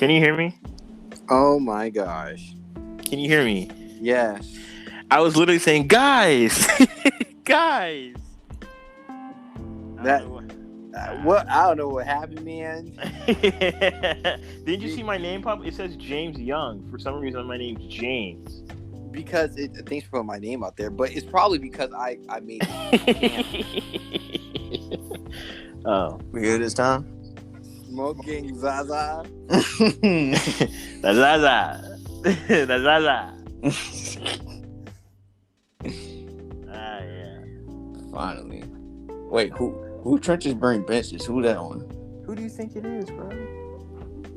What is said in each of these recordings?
Can you hear me? Oh my gosh. Can you hear me? Yes. I was literally saying, guys, guys. That what? I don't know what happened, man. Didn't you see my name pop? It says James Young. For some reason, my name's James. Because thanks for putting my name out there, but it's probably because I made it. Oh, We good this time? Smoking Zaza. La Zaza. La Zaza. Ah, yeah. Finally. Wait, who trenches burn benches? Who that one? Who do you think it is, bro?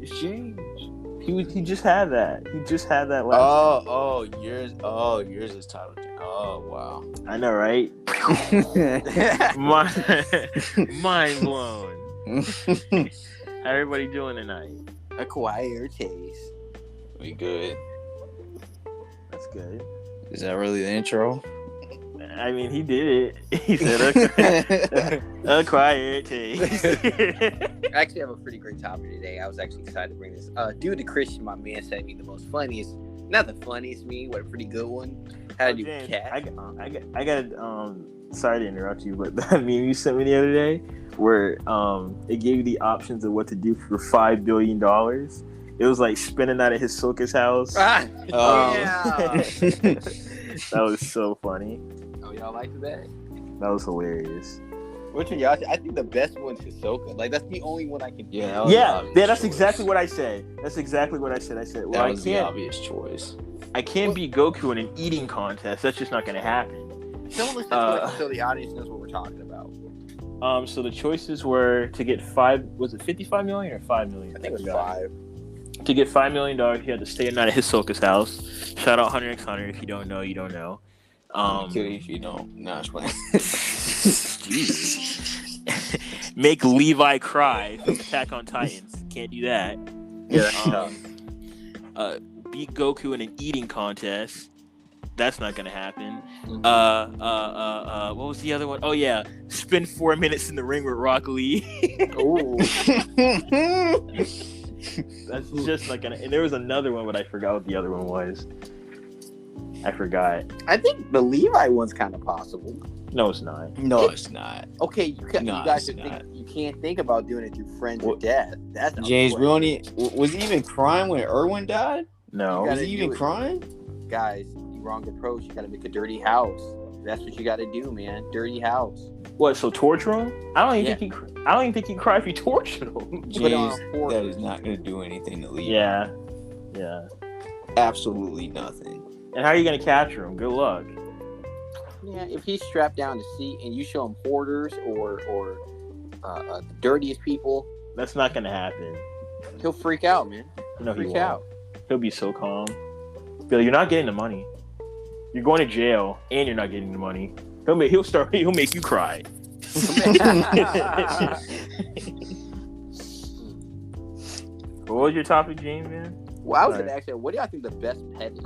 It's James. He just had that. He just had that last. Yours is titled. Oh wow. I know, right? Mind blown. How everybody doing tonight? Acquire taste. We good. That's good. Is that really the intro? I mean, he did it. He said, "Acquired taste." I actually have a pretty great topic today. I was actually excited to bring this. Due to Christian, my man sent me the most funniest, not the funniest me, but a pretty good one. How to do James, cat. I got sorry to interrupt you, but that meme you sent me the other day, where it gave you the options of what to do for $5 billion. It was like spinning out of his Soka's house. Yeah. That was so funny. Oh, y'all liked that? That was hilarious. Which one, y'all? I think the best one's Hisoka. Like, that's the only one I can. Yeah. That's exactly what I said. That's exactly what I said. I said, well, that was the obvious choice. I can't beat Goku in an eating contest. That's just not going to happen. Someone listen to it so the audience knows what we're talking about. So the choices were to get $55 million or $5 million? I think it was 5. To get $5 million, he had to stay a night at Hisoka's house. Shout out Hunter x Hunter. If you don't know, you don't know. Kill you if you don't. Nah, it's fine. Make Levi cry from Attack on Titans. Can't do that. Yeah, that's tough. Beat Goku in an eating contest. That's not gonna happen. What was the other one? Oh yeah, spend 4 minutes in the ring with Rock Lee. Ooh. That's just not gonna. And there was another one, but I forgot what the other one was. I forgot. I think the Levi one's kind of possible. No, it's not. No, it's not. Okay, you guys you can't think about doing it through friends or death. That's James. We only was he even crying when Erwin died? No. Was he even crying? Guys, you wrong approach. You gotta make a dirty house. That's what you gotta do, man. Dirty house. What? So torture him? I don't even think he'd cry if you tortured him. James, that is not gonna do anything to Levi. Yeah. Absolutely nothing. And how are you gonna capture him? Good luck. Yeah, if he's strapped down to seat and you show him hoarders or the dirtiest people, That's not gonna happen. he'll freak out, man. No, he Freak won't. out. He'll be so calm. Bill, you're not getting the money. You're going to jail, and you're not getting the money. He'll make you cry. What was your topic, James, man? Well, I was gonna ask you, what do y'all think the best pet is?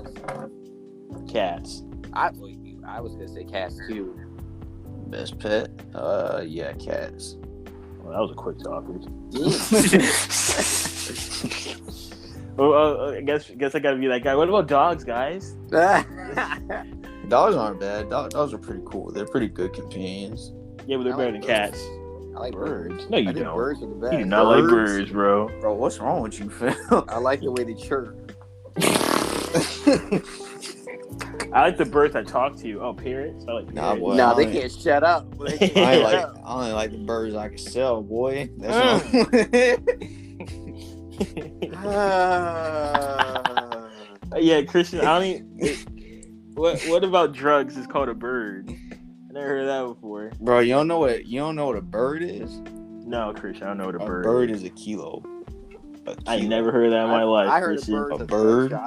Cats. I was gonna say cats too. Best pet? Yeah, cats. Well, that was a quick topic. I guess I gotta be that guy. What about dogs, guys? Dogs aren't bad. Dogs are pretty cool. They're pretty good companions. Yeah, but they're better than cats. I like birds. No, you I think don't. birds are the best. You do not like birds, bro. Bro, what's wrong with you, Phil? I like the way they chirp. I like the birds that talk to you. Oh, parrots? I like Nah, parrots. boy. No, they can't shut up. I only like the birds I can sell, boy. That's Yeah, Christian, I don't even... What about drugs is called a bird? I never heard of that before. Bro, you don't know what a bird is? No, Christian, I don't know what a bird A bird is a kilo. I never heard of that in my life, I heard Christian. of A birds. bird?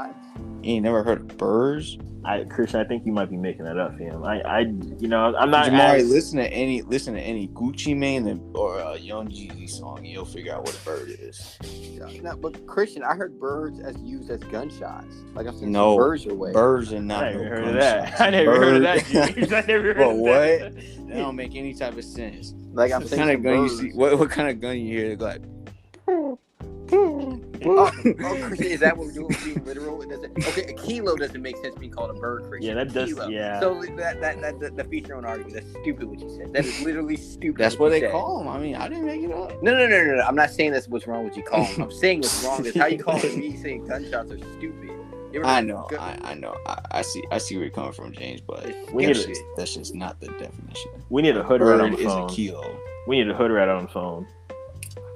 You ain't never heard of birds? Christian, I think you might be making that up, fam. I'm not. Jamari, listen to any Gucci Mane or a Young Jeezy song, and you'll figure out what a bird is. No, but Christian, I heard birds as used as gunshots. Like I'm saying, No, birds are way. Birds are not. I never no heard of gunshots. that. I never heard of that, James. I never heard But of what? that. That don't make any type of sense. Like I'm What saying, kind of gun you birds. see? What kind of gun you hear? Like, Christian, is that what we're doing? We're being literal? It doesn't. Okay, a kilo doesn't make sense being called a bird, Christian. Yeah, that does. Kilo. Yeah. So that the feature on argument. That's stupid what you said. That is literally stupid. That's what they said. call them. I mean, I didn't make it up. No. I'm not saying that's what's wrong with you calling them. I'm saying what's wrong is how you call me saying gunshots are stupid. I know. I see where you're coming from, James, but that's just not the definition. We need a hood rat on the is phone. A kilo. We need a hood rat on the phone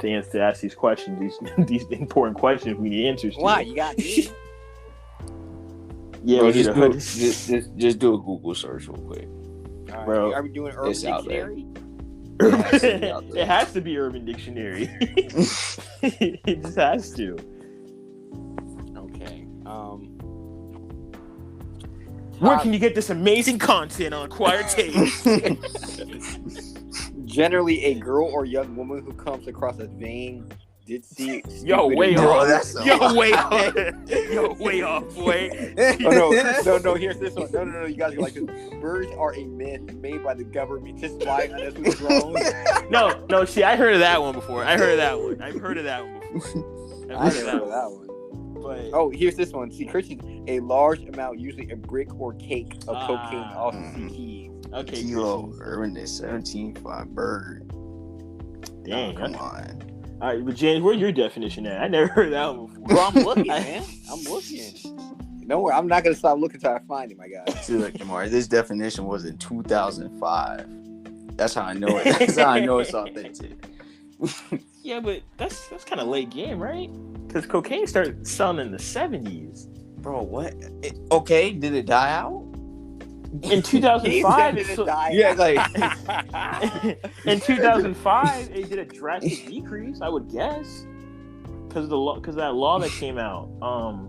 to ask these questions, these important questions we need answers to. Why? You got me? Yeah, bro, we need a hood. Just do a Google search real quick. Right. Bro, are we doing Urban Dictionary? It has to be Urban Dictionary. It just has to. Okay. Where can you get this amazing content on Acquired Taste? Generally, a girl or young woman who comes across a vain, ditzy, Yo, way off. Yo, way off, boy. No. Here's this one. No. You guys are like this. Birds are a myth made by the government to spy on us with drones. No. See, I heard of that one before. I've heard of that one before. I never heard of that one. But here's this one. See, Christian, a large amount, usually a brick or cake of cocaine, also see keys. Okay, kilo, Urban is 17.5 bird. Dang, come on. All right, but James, where's your definition at? I never heard that one before. Bro, I'm looking, man. I'm looking. Don't worry, I'm not gonna stop looking until I find it, my guy. See, look, Jamari, this definition was in 2005. That's how I know it. That's how I know it's authentic. Yeah, but that's kind of late game, right? Because cocaine started selling in the 70s. Bro, what? Okay, did it die out? In 2005, in 2005, it did a drastic decrease, I would guess, because of that law that came out. Oh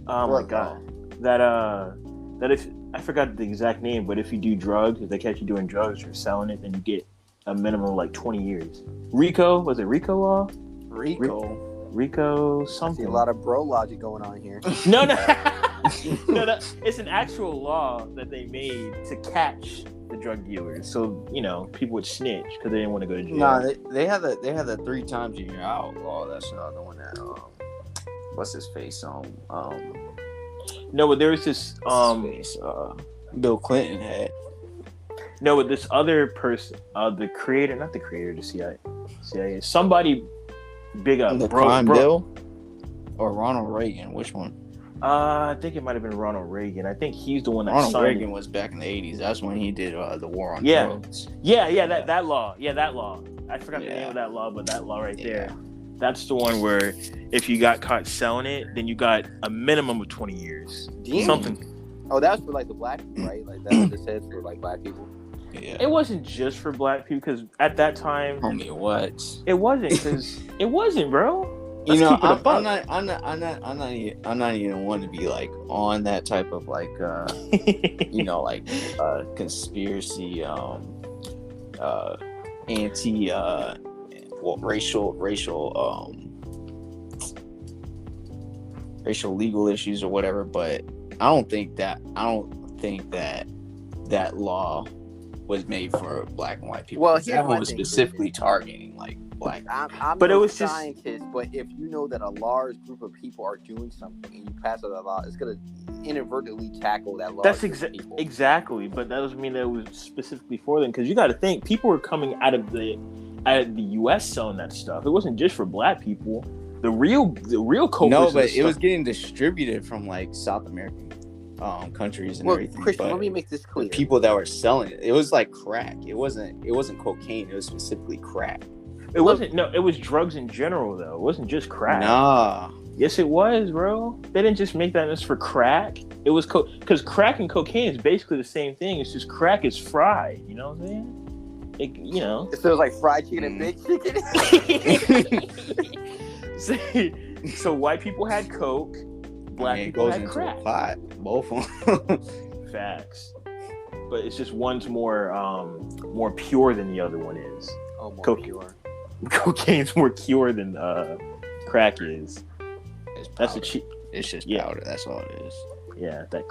my god, that if I forgot the exact name, but if you do drugs, if they catch you doing drugs or selling it, then you get a minimum of like 20 years. RICO, was it RICO law? RICO something. I see a lot of bro logic going on here. No. No, it's an actual law that they made to catch the drug dealers. So, people would snitch because they didn't want to go to jail. No, they had the 3 times a year out law. That's the one that what's his face No, but there was this Bill Clinton had. No, but this other person, the creator, not the creator, the CIA, somebody big up. The crime bill? Or Ronald Reagan? Which one? I think it might have been Ronald Reagan. I think he's the one that Ronald signed Reagan was back in the 80s. That's when he did the war on drugs. Yeah, that law. Yeah, that law. I forgot the name of that law, but that law right there. That's the one where if you got caught selling it, then you got a minimum of 20 years. Damn. Something. Oh, that was for like the black people, right? Like that was the said for like black people. Yeah. It wasn't just for black people because at that time, homie, what? It wasn't because it wasn't, bro. I'm not even want to be like on that type of like conspiracy anti racial legal issues or whatever, but I don't think that law was made for black and white people. Well, that one was specifically targeting like black. I'm but it was scientist, but if you know that a large group of people are doing something and you pass a law, it's gonna inadvertently tackle that law. That's exactly, but that doesn't mean that it was specifically for them because you got to think people were coming out of the U.S. selling that stuff. It wasn't just for black people. The real culprits. No, but it was getting distributed from like South American countries and everything. Christian, let me make this clear. The people that were selling it, it was like crack. It wasn't cocaine. It was specifically crack. It wasn't. No, it was drugs in general though. It wasn't just crack. Nah. Yes, it was, bro. They didn't just make that just for crack. It was because crack and cocaine is basically the same thing. It's just crack is fried. You know what I'm saying? It feels like fried chicken and baked chicken. So white people had coke. Black people had crack. Pot, both of them. Facts. But it's just one's more pure than the other one is. Oh, more pure. Cocaine's more pure than crack is. That's a cheap. It's just powder. That's all it is. Yeah, that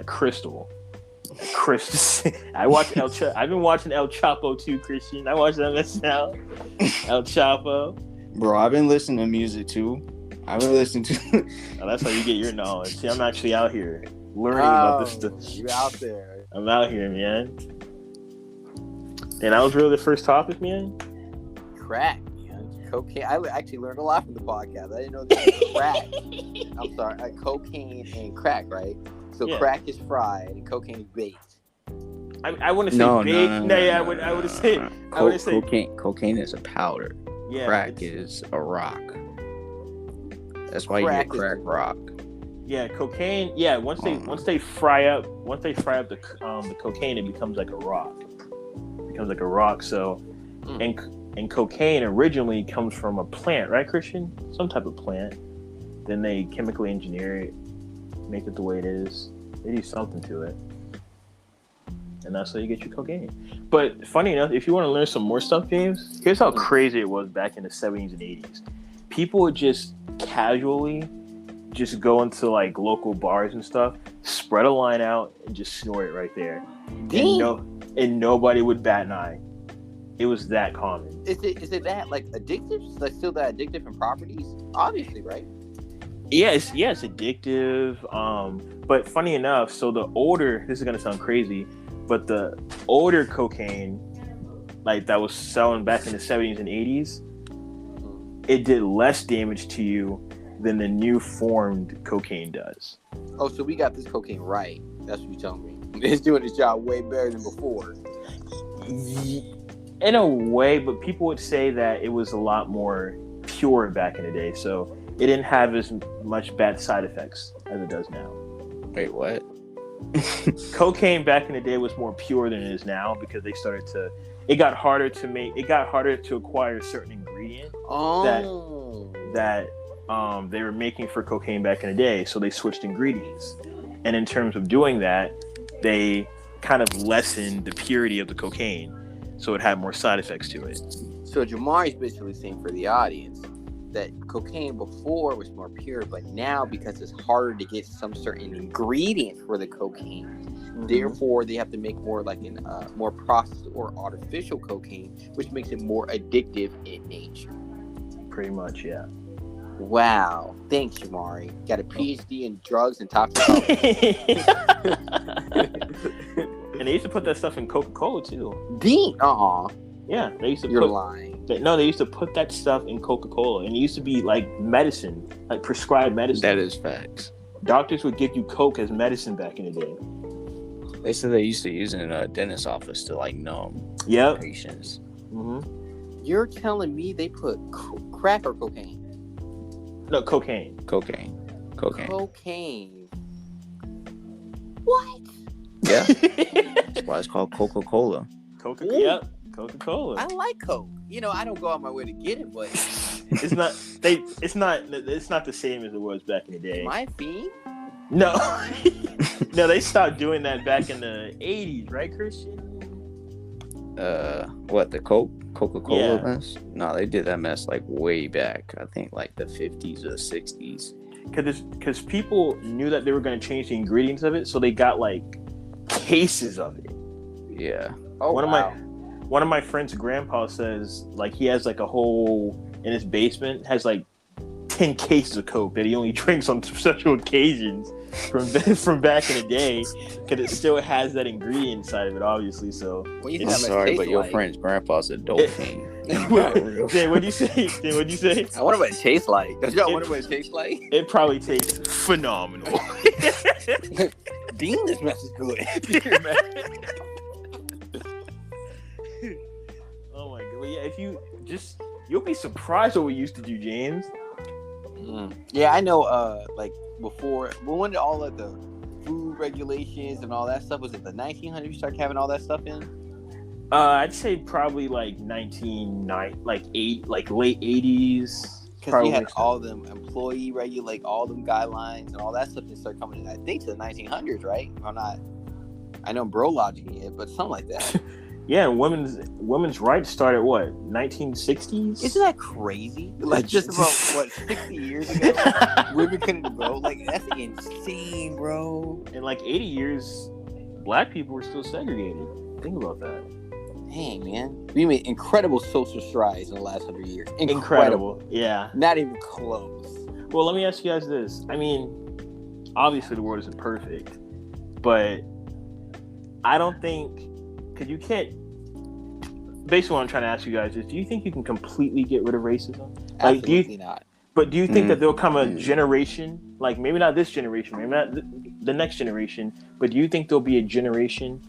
crystal. Crystal. I've been watching El Chapo too, Christian. I watched MSL. El Chapo. Bro, I've been listening to music too. I've been listening to. Now, that's how you get your knowledge. See, I'm actually out here learning about this stuff. You out there? I'm out here, man. And that was really the first topic, man. Crack, man. Cocaine. I actually learned a lot from the podcast. I didn't know this was crack. I'm sorry. Cocaine and crack, right? So crack is fried and cocaine is baked. I wouldn't say baked. No, I would say. Cocaine is a powder. Yeah, crack is a rock. That's why you get crack rock. Yeah, cocaine. Yeah, once they fry up the cocaine, it becomes like a rock. So, and cocaine originally comes from a plant, right, Christian? Some type of plant. Then they chemically engineer it, make it the way it is. They do something to it, and that's how you get your cocaine. But funny enough, if you want to learn some more stuff, James, here's how crazy it was back in the 70s and 80s. People would just casually just go into like local bars and stuff, spread a line out, and just snort it right there. And nobody would bat an eye. It was that common. Is it that like addictive? Is that still that addictive in properties? Obviously, right? Yes, it's addictive. But funny enough, so this is gonna sound crazy, but the older cocaine, like that was selling back in the 70s and 80s, it did less damage to you than the new formed cocaine does. Oh, so we got this cocaine right. That's what you're telling me. It's doing its job way better than before. In a way, but people would say that it was a lot more pure back in the day, so it didn't have as much bad side effects as it does now. Wait, what? Cocaine back in the day was more pure than it is now because it got harder to acquire a certain ingredient that they were making for cocaine back in the day, so they switched ingredients. And in terms of doing that, they kind of lessened the purity of the cocaine, so it had more side effects to it. So Jamari's basically saying for the audience that cocaine before was more pure, but now because it's harder to get some certain ingredient for the cocaine, therefore they have to make more like an more processed or artificial cocaine, which makes it more addictive in nature. Pretty much, yeah. Wow. Thanks, Jamari. Got a PhD in drugs and toxicology. And they used to put that stuff in Coca-Cola too. Yeah, they used to You're lying. They used to put that stuff in Coca-Cola, and it used to be like medicine, like prescribed medicine. That is facts. Doctors would give you Coke as medicine back in the day. They said they used to use it in a dentist's office to like numb patients. Mm-hmm. You're telling me they put crack or cocaine? No, cocaine. Cocaine. What? Yeah. That's why it's called Coca-Cola. Yep. Coca-Cola. I like Coke. I don't go out my way to get it, but it's not the same as it was back in the day. My fiend? No. No, they stopped doing that back in the 80s, right, Christian? What, the Coca-Cola mess? No, they did that mess like way back. I think like the 50s or 60s. Because people knew that they were going to change the ingredients of it, so they got like cases of it. Yeah. Oh, One of my friend's grandpa says like he has like a hole in his basement, has like 10 cases of Coke that he only drinks on special occasions from back in the day, because it still has that ingredient inside of it, obviously. So I'm sorry, but your friend's grandpa's a dolphin. Dan, what'd you say? I wonder what it tastes like. Does y'all wonder what it tastes like? It probably tastes phenomenal. Dean, this mess is good. Oh my god! Well, yeah, you'll be surprised what we used to do, James. Yeah, I know. Like before, when did all of the food regulations and all that stuff? Was it the 1900s you started having all that stuff in? I'd say probably like late 80s. Because you had all them employee regulate, all them guidelines and all that stuff that started coming in. I think to the 1900s, right? I know bro logicking it, but something like that. Yeah, women's rights started what, 1960s? Isn't that crazy? Like just about 60 years ago, women couldn't vote. Like that's insane, bro. In like 80 years, black people were still segregated. Think about that. Dang, man, we made incredible social strides in the last 100 years. Incredible. Yeah. Not even close. Well, let me ask you guys this. I mean, obviously the world isn't perfect, but I don't think because you can't. Basically, what I'm trying to ask you guys is: do you think you can completely get rid of racism? Like, Absolutely not. But do you think that there'll come a generation, like maybe not this generation, maybe not the next generation, but do you think there'll be a generation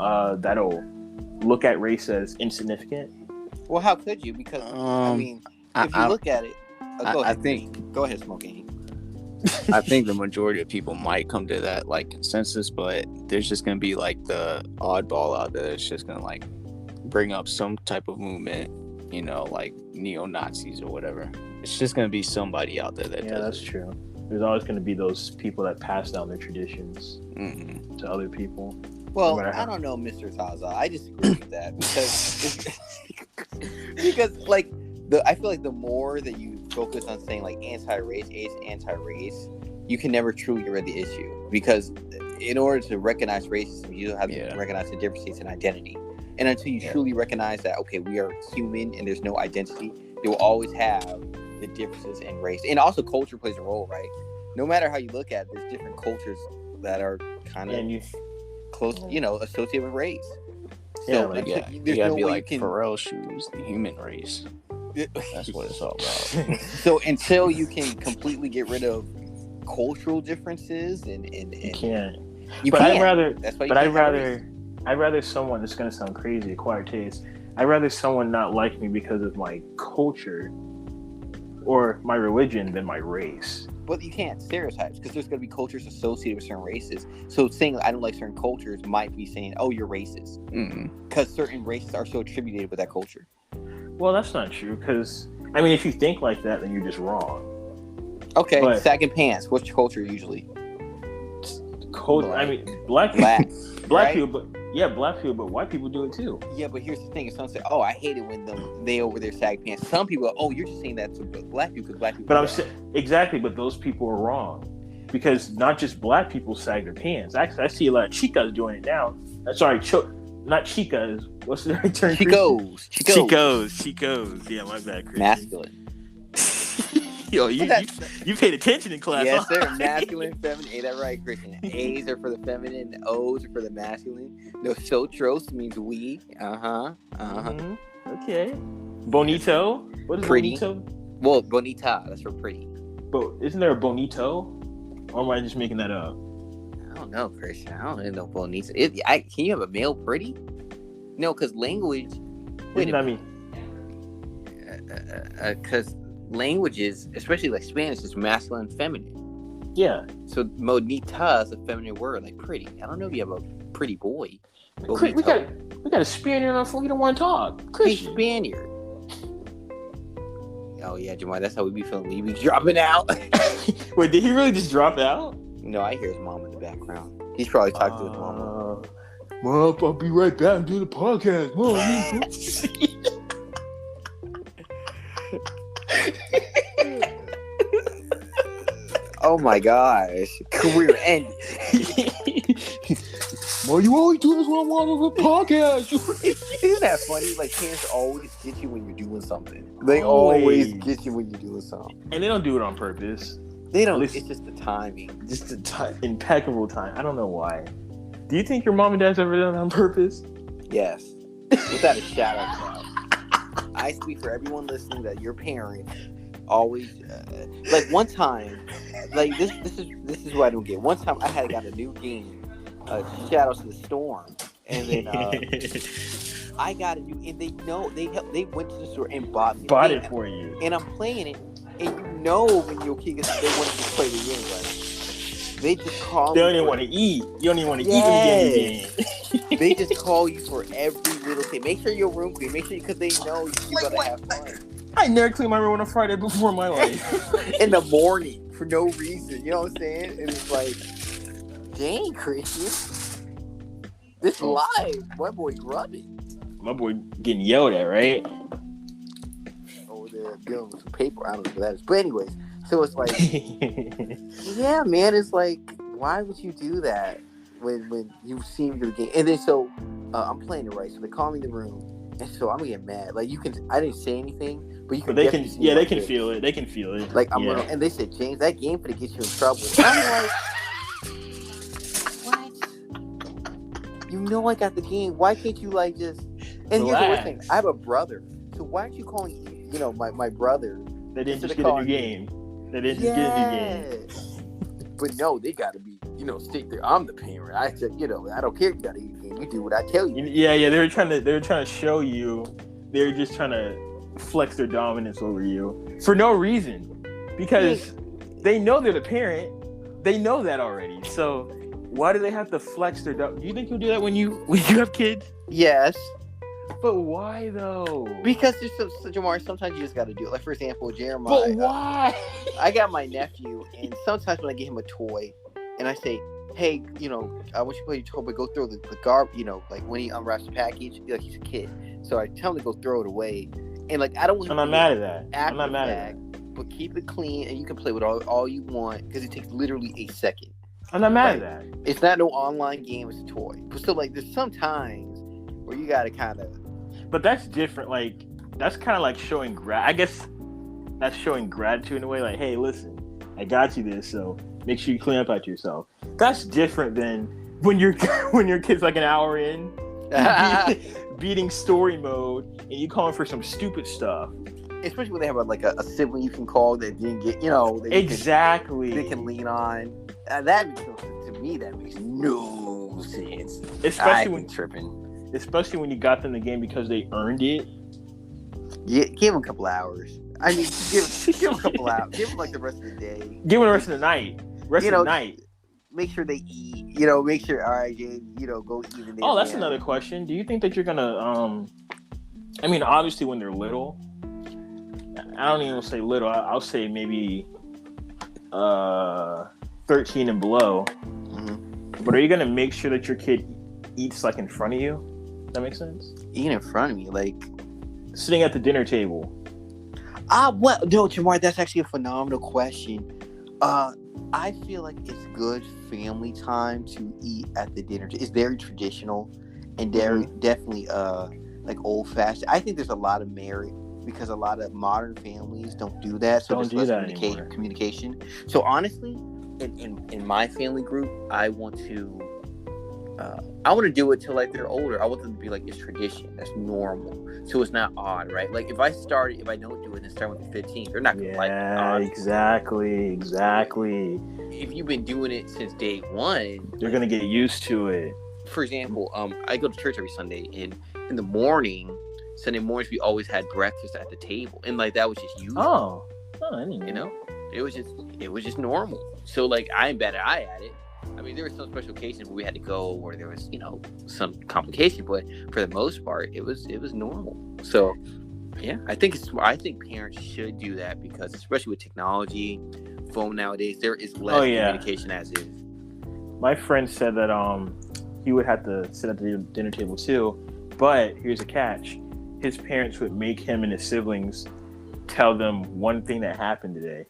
that'll look at race as insignificant? Well, how could you? Because I mean, if you look at it, go ahead. Go ahead, Smoking. I think the majority of people might come to that like consensus, but there's just gonna be like the oddball out there that's just gonna like bring up some type of movement, you know, like neo-Nazis or whatever. It's just gonna be somebody out there that does that's true. There's always gonna be those people that pass down their traditions to other people. Well, I don't know, Mr. Zaza. I disagree with that because like I feel like the more that you focus on saying like anti-race, you can never truly get rid of the issue, because in order to recognize racism, you have to recognize the differences in identity. And until you truly recognize that, okay, we are human and there's no identity, you will always have the differences in race. And also culture plays a role, right? No matter how you look at it, there's different cultures that are kind of close, associated with race. So you gotta be like Pharrell shoes, the human race. That's what it's all about. So until you can completely get rid of cultural differences and you can't. I'd rather someone, it's gonna sound crazy, acquired taste. I'd rather someone not like me because of my culture or my religion than my race. But you can't stereotypes, because there's going to be cultures associated with certain races. So saying I don't like certain cultures might be saying, oh, you're racist. Because certain races are so attributed with that culture. Well, that's not true, because, I mean, if you think like that, then you're just wrong. Okay, but sagging pants. What's your culture usually? I mean, black right? people, but black people, but white people do it too. Yeah, but here's the thing: if someone say, "Oh, I hate it when they over their sag pants," some people go, "Oh, you're just saying that to black people because black people." But I'm saying exactly, but those people are wrong, because not just black people sag their pants. Actually, I see a lot of chicas doing it now. Sorry, not chicas. What's the right term? Chicos. Yeah, my bad, Christian. Masculine. Yo, you paid attention in class. Yes, sir. Masculine, feminine. Ain't that right, Christian? A's are for the feminine, the O's are for the masculine. Nosotros means we. Okay. Bonito. What is pretty? Bonito? Well, bonita. That's for pretty. But isn't there a bonito? Or am I just making that up? I don't know, Christian. I don't even know bonito. Can you have a male pretty? No, because language. What does that mean? Because languages, especially like Spanish, is masculine and feminine. Yeah. So bonita is a feminine word, like pretty. I don't know if you have a pretty boy. We got a Spaniard on the phone. You don't want to talk. Hey, Spaniard. Oh yeah, Jamari, that's how we be feeling. We be dropping out. Wait, did he really just drop out? No, I hear his mom in the background. He's probably talking to his mama. Mom, I'll be right back and do the podcast. Mom. Oh my gosh. Career ended. Well, you always do this when I'm on the podcast. Isn't that funny? Like, parents always get you when you're doing something. They always get you when you're doing something. And they don't do it on purpose. They don't. It's just the timing. Just the impeccable time. I don't know why. Do you think your mom and dad's ever done it on purpose? Yes. Without a shadow of a doubt. I speak for everyone listening that your parents always like one time, like this is what I don't get. One time I had got a new game, Shadows of the Storm, and then I got a new, and they went to the store and bought it for you, and I'm playing it, and when your kid gets, they want to play the game, right? They just call. They don't even want to eat. You don't even want to eat when you get in the game. They just call you for every little thing. Make sure your room clean. Make sure, because they know you gotta have fun. I never cleaned my room on a Friday before in my life. In the morning for no reason. You know what I'm saying? And it's like, dang, Christian, this live. My boy grubbing. My boy getting yelled at, right? Over there dealing with some paper. I don't know what that is. But anyways, so it's like, yeah, man. It's like, why would you do that when you see me do the game? And then so I'm playing it right. So they call me in the room, And so I'm gonna get mad. Like I didn't say anything, but you can. But they can, definitely see yeah, my they can face. feel it. They can feel it. Like I'm yeah. gonna, and they said, James, that game finna get you in trouble. And I'm like, what? You know I got the game. Why can't you like just? And here's the worst thing. I have a brother, so why aren't you calling? You know, my brother. They didn't just get a new game. They didn't just get a new game. But no, they gotta be, stick there. I'm the parent. I said, I don't care if you got a new game. You do what I tell you. Yeah. They were trying to show you. They were just trying to flex their dominance over you for no reason, because they know they're the parent. They know that already. So why do they have to flex their? Do you think you'll do that when you have kids? Yes. But why though? Because there's Jamari, sometimes you just got to do it. Like, for example, Jeremiah. But why? I got my nephew, and sometimes when I get him a toy, and I say, hey, I want you to play your toy, but go throw the garbage, like when he unwraps the package, like he's a kid. So I tell him to go throw it away. And like, I don't want him I'm not mad at that. I'm not mad at that. But keep it clean, and you can play with all you want, because it takes literally a second. I'm not mad at that. It's not no online game, it's a toy. But so, like, there's some times where you got to kind of... But that's different. Like, that's kind of like showing I guess that's showing gratitude in a way. Like, hey, listen, I got you this, so make sure you clean up after yourself. That's different than when your kid's like an hour in, beating story mode, and you calling for some stupid stuff. Especially when they have like a sibling you can call that didn't get, exactly. They can lean on. That makes no sense to me. That makes no sense. Especially when tripping. Especially when you got them the game because they earned it. Yeah, give them a couple hours. I mean, give them a couple hours. Give them like the rest of the day. Give them the rest of the night. Rest of the night. Make sure they eat. Make sure, all right, James, go eat in there. Oh, that's another question. Do you think that you're gonna I mean, obviously when they're little, I don't even say little, I'll say maybe 13 and below. Mm-hmm. But are you gonna make sure that your kid eats like in front of you? That makes sense? Eating in front of me, like sitting at the dinner table. What? No, Jamar, that's actually a phenomenal question. I feel like it's good family time to eat at the dinner. It's very traditional and definitely like old fashioned. I think there's a lot of merit because a lot of modern families don't do that. So don't do that anymore. Communication. So honestly, in my family group, I want to do it till like they're older. I want them to be like, it's tradition. That's normal. So it's not odd, right? Like if I don't do it and start with 15, they're not gonna like it. Odd. Exactly. If you've been doing it since day one, they're gonna get used to it. For example, I go to church every Sunday, and in the morning, Sunday mornings, we always had breakfast at the table, and like that was just usual. I didn't know. It was just normal. So like I'm better at it. I mean, there were some special occasions where we had to go where there was, some complication, but for the most part, it was normal. So, yeah, I think parents should do that because, especially with technology, phone nowadays, there is less communication as is. My friend said that he would have to sit at the dinner table too, but here's a catch: his parents would make him and his siblings tell them one thing that happened today.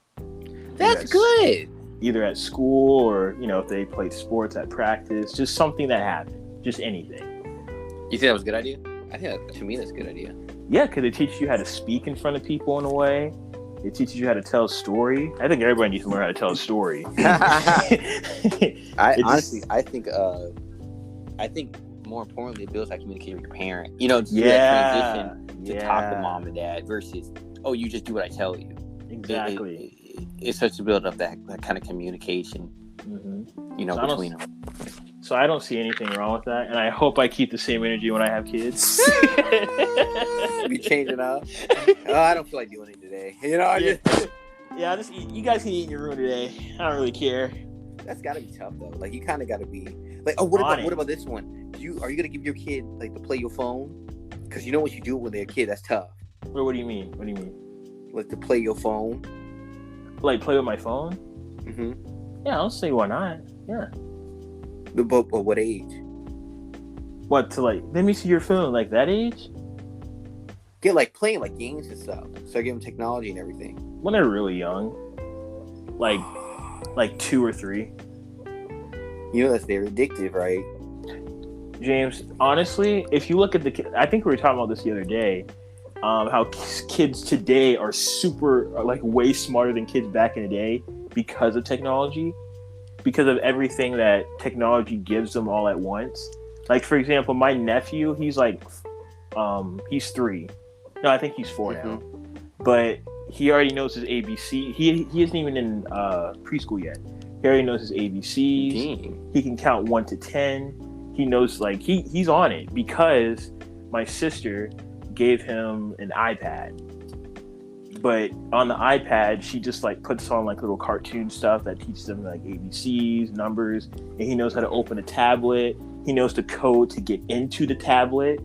That's good. Either at school or, if they played sports at practice, just something that happened, just anything. You think that was a good idea? I think to me that's a good idea. Yeah, because it teaches you how to speak in front of people in a way. It teaches you how to tell a story. I think everybody needs to learn how to tell a story. I think more importantly, it builds how to communicate with your parent. To do that transition to talk to mom and dad versus, you just do what I tell you. Exactly. It starts to build up that kind of communication, between them. So I don't see anything wrong with that, and I hope I keep the same energy when I have kids. Be changing up. I don't feel like doing it today. I'll just eat. You guys can eat in your room today. I don't really care. That's got to be tough though. Like you kind of got to be like, what about this one? Are you gonna give your kid like to play your phone? Because you know what you do when they're a kid. That's tough. What do you mean? Like to play your phone? Like play with my phone? Mm-hmm. Yeah, I'll say why not. Yeah. But what age? What, to like, let me see your phone, like that age? Get like playing like games and stuff. So I give them technology and everything. When they're really young. Like 2 or 3. That's very addictive, right? James, honestly, if you look at I think we were talking about this the other day, how kids today are like way smarter than kids back in the day because of technology, because of everything that technology gives them all at once. Like, for example, my nephew, he's 3. No, I think he's 4 now. But he already knows his ABC. He isn't even in preschool yet. He already knows his ABCs. Dang. He can count 1 to 10. He knows, like, he's on it because my sister gave him an iPad. But on the iPad, she just like puts on like little cartoon stuff that teaches them like ABCs, numbers, and he knows how to open a tablet. He knows the code to get into the tablet.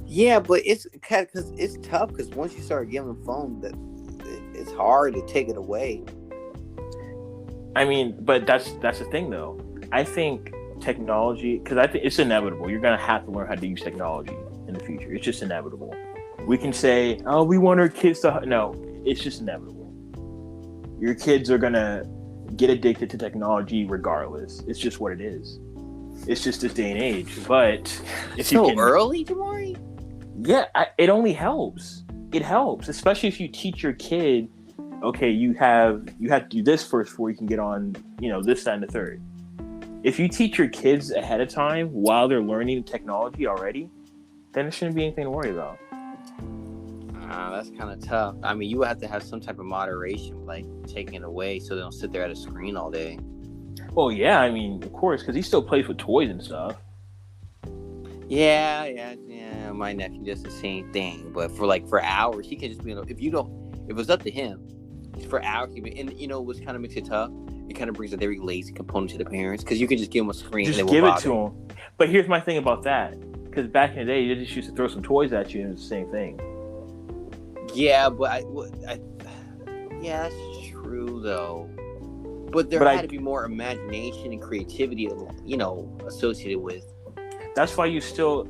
Yeah, but it's tough because once you start giving them a phone, it's hard to take it away. I mean, but that's the thing though. I think technology, because I think it's inevitable. You're gonna have to learn how to use technology in the future. It's just inevitable. We can say, oh, we want our kids to... No, it's just inevitable. Your kids are going to get addicted to technology regardless. It's just what it is. It's just this day and age. But if so early, Jamari? Yeah, it only helps. It helps, especially if you teach your kid, okay, you have to do this first before you can get on, this, that, and the third. If you teach your kids ahead of time while they're learning technology already, then there shouldn't be anything to worry about. That's kind of tough. I mean, you would have to have some type of moderation, like taking it away so they don't sit there at a screen all day. Oh, yeah. I mean, of course, because he still plays with toys and stuff. Yeah. My nephew does the same thing, but for hours, he can just be. If it was up to him, for hours, and what kind of makes it tough? It kind of brings a very lazy component to the parents because you can just give them a screen. Just and give it to them. But here's my thing about that, because back in the day, they just used to throw some toys at you, and it's the same thing. Yeah, but yeah, that's true though. But there had to be more imagination and creativity, associated with. That's why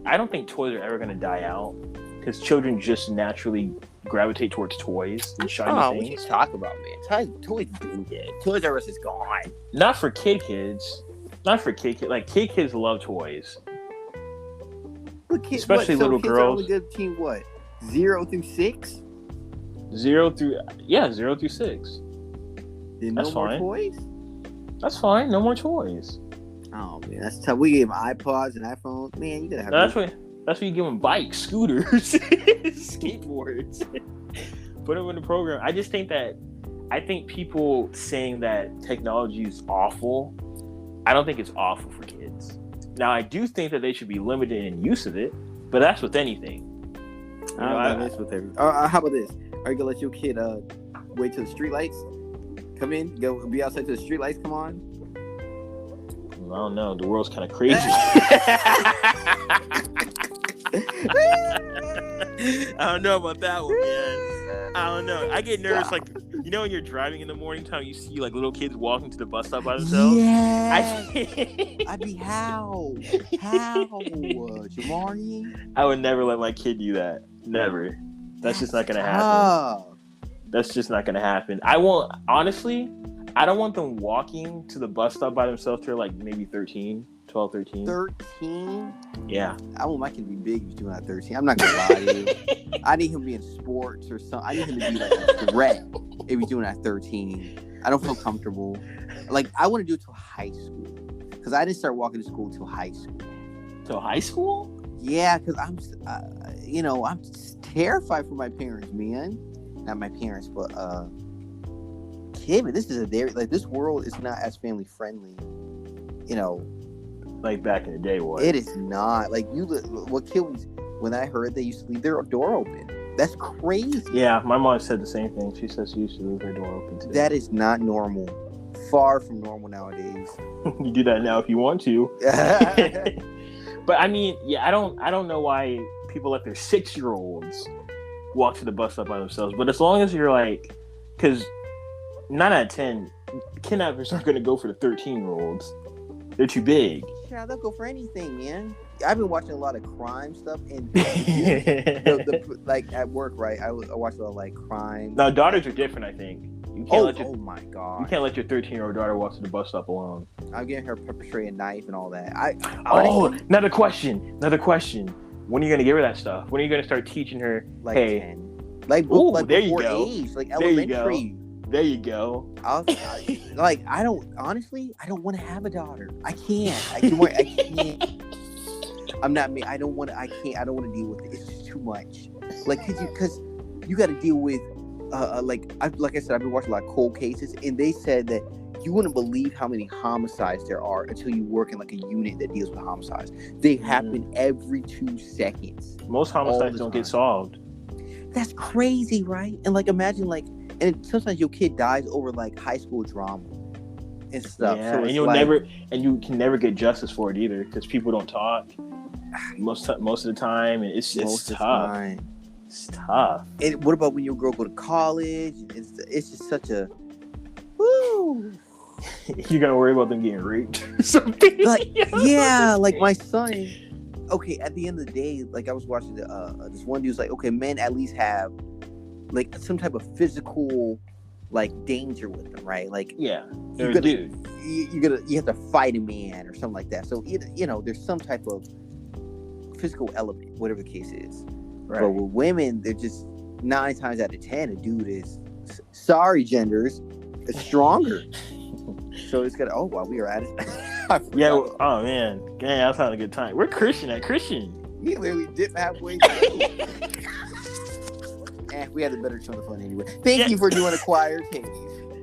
I don't think toys are ever going to die out, because children just naturally gravitate towards toys and shiny things. What you talk about, man? Toys been dead. Toys R Us is gone. Not for kids. Like, kids love toys. Especially little girls. Kids are only good between what? 0 through 6? 0 through 6. Then no more toys? That's fine. No more toys. Oh man, that's tough. We gave them iPods and iPhones. Man, you gotta have. That's what you give them: bikes, scooters, skateboards. Put them in the program. I just think people saying that technology is awful. I don't think it's awful for kids. Now, I do think that they should be limited in use of it, but that's with anything. How about this? Are you gonna let your kid wait till the street lights come in? Go be outside till the street lights come on? I don't know. The world's kind of crazy. I don't know about that one, man. I don't know. I get nervous, like, when you're driving in the morning time, you see like little kids walking to the bus stop by themselves. Yeah. I'd be how, Jamari? I would never let my kid do that. Never. That's just not gonna happen. That's just not gonna happen. I don't want them walking to the bus stop by themselves till like maybe 13. 12, 13. 13? Yeah. I want my kid to be big if he's doing that 13. I'm not going to lie to you. I need him to be in sports or something. I need him to be like a threat if he's doing that 13. I don't feel comfortable. Like, I want to do it till high school. Because I didn't start walking to school till high school. Till high school? Yeah, because I'm terrified for my parents, man. Not my parents, but, kid, this is this world is not as family friendly, like back in the day was. It is not. Like, what kids, when I heard they used to leave their door open. That's crazy. Yeah, my mom said the same thing. She says she used to leave her door open today. That is not normal. Far from normal nowadays. You do that now if you want to. But I mean, yeah, I don't know why people let their 6-year-olds walk to the bus stop by themselves. But as long as you're like, because 9 out of 10 kidnappers aren't going to go for the 13-year-olds. They're too big. Yeah, they'll go for anything, man. I've been watching a lot of crime stuff, and like at work, right? I watch a lot of like crime. Now, daughters are different, I think. Oh my god! You can't let your 13-year-old daughter walk to the bus stop alone. I'm getting her pepper spray and knife and all that. Another question. When are you gonna give her that stuff? When are you gonna start teaching her? Like hey, 10. Like there you before go. age, like elementary. There you go. I don't want to have a daughter. I can't. I can't. I'm not me. I don't want to. I can't. I don't want to deal with it. It's just too much. Like, because you got to deal with, like I said, I've been watching a lot of cold cases, and they said that you wouldn't believe how many homicides there are until you work in like a unit that deals with homicides. They happen every 2 seconds. Most homicides don't get solved. That's crazy, right? And like, imagine like, and sometimes your kid dies over like high school drama and stuff. Yeah, so and you can never get justice for it either because people don't talk most of the time, and it's tough. It's tough. And what about when your girl go to college? It's just such a woo. You're gonna worry about them getting raped or something. Like, yeah, like my son. Okay, at the end of the day, like I was watching this one dude's like, okay, men at least have like some type of physical like danger with them, right? Like, yeah, you have to fight a man or something like that. So there's some type of physical element, whatever the case is. Right. But with women, they're just 9 times out of 10, a dude is genders is stronger. So it's got. Oh wow, we are at it. Yeah. Oh man, gang, I was having a good time. We're Christian. We literally dipped halfway. We had a better show of fun anyway. Thank you for doing Acquired Taste.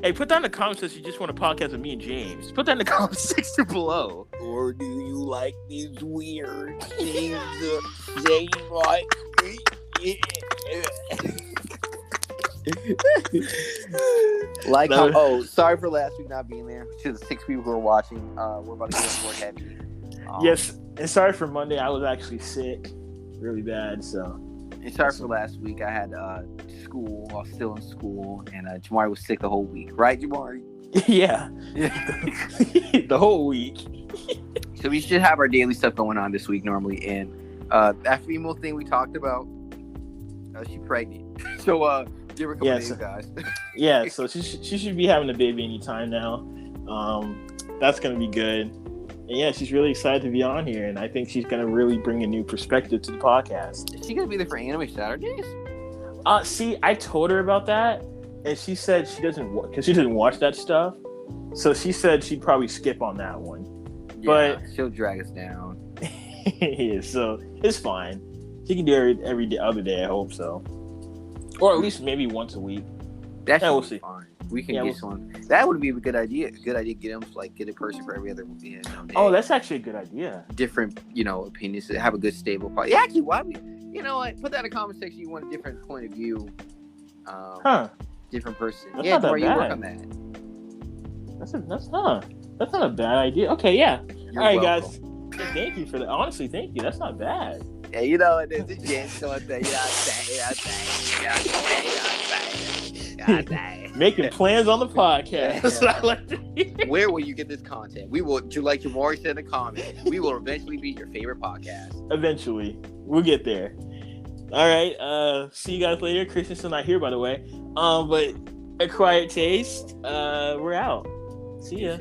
Hey, put that in the comments if you just want a podcast with me and James. Put that in the comment section below. Or do you like these weird things? Say what? Sorry for last week not being there. To the 6 people who are watching, we're about to get more heavy. Yes, and sorry for Monday. I was actually sick, really bad. So, and sorry for last week. I had school. I was still in school, and Jamari was sick the whole week. Right, Jamari? Yeah. The whole week. So we should have our daily stuff going on this week normally, and that female thing we talked about. She's pregnant. So give her a couple days, guys. Yeah, so she should be having a baby anytime now. That's gonna be good. And yeah, she's really excited to be on here, and I think she's gonna really bring a new perspective to the podcast. Is she gonna be there for Anime Saturdays? See, I told her about that, and she said she doesn't because she doesn't watch that stuff. So she said she'd probably skip on that one. Yeah, but she'll drag us down. Yeah, so it's fine. She can do it every other day, I hope so. Or at least maybe once a week. We'll see. Fine. We can get one. That would be a good idea. Get them get a person for every other day. Oh, that's actually a good idea. Different, opinions. Have a good stable part. Yeah, actually, why we? You know what? Put that in the comment section. You want a different point of view. Different person. That's not that bad. You work on that. That's not a bad idea. Okay, yeah. You're all right, welcome. Guys. Thank you for that. Honestly, thank you. That's not bad. Yeah, there's a chance to making plans on the podcast. That's what I like to hear. Where will you get this content? We will, like Jamari said in the comments, we will eventually be your favorite podcast. Eventually. We'll get there. All right. See you guys later. Christian's not here, by the way. But Acquired Taste. We're out. See ya.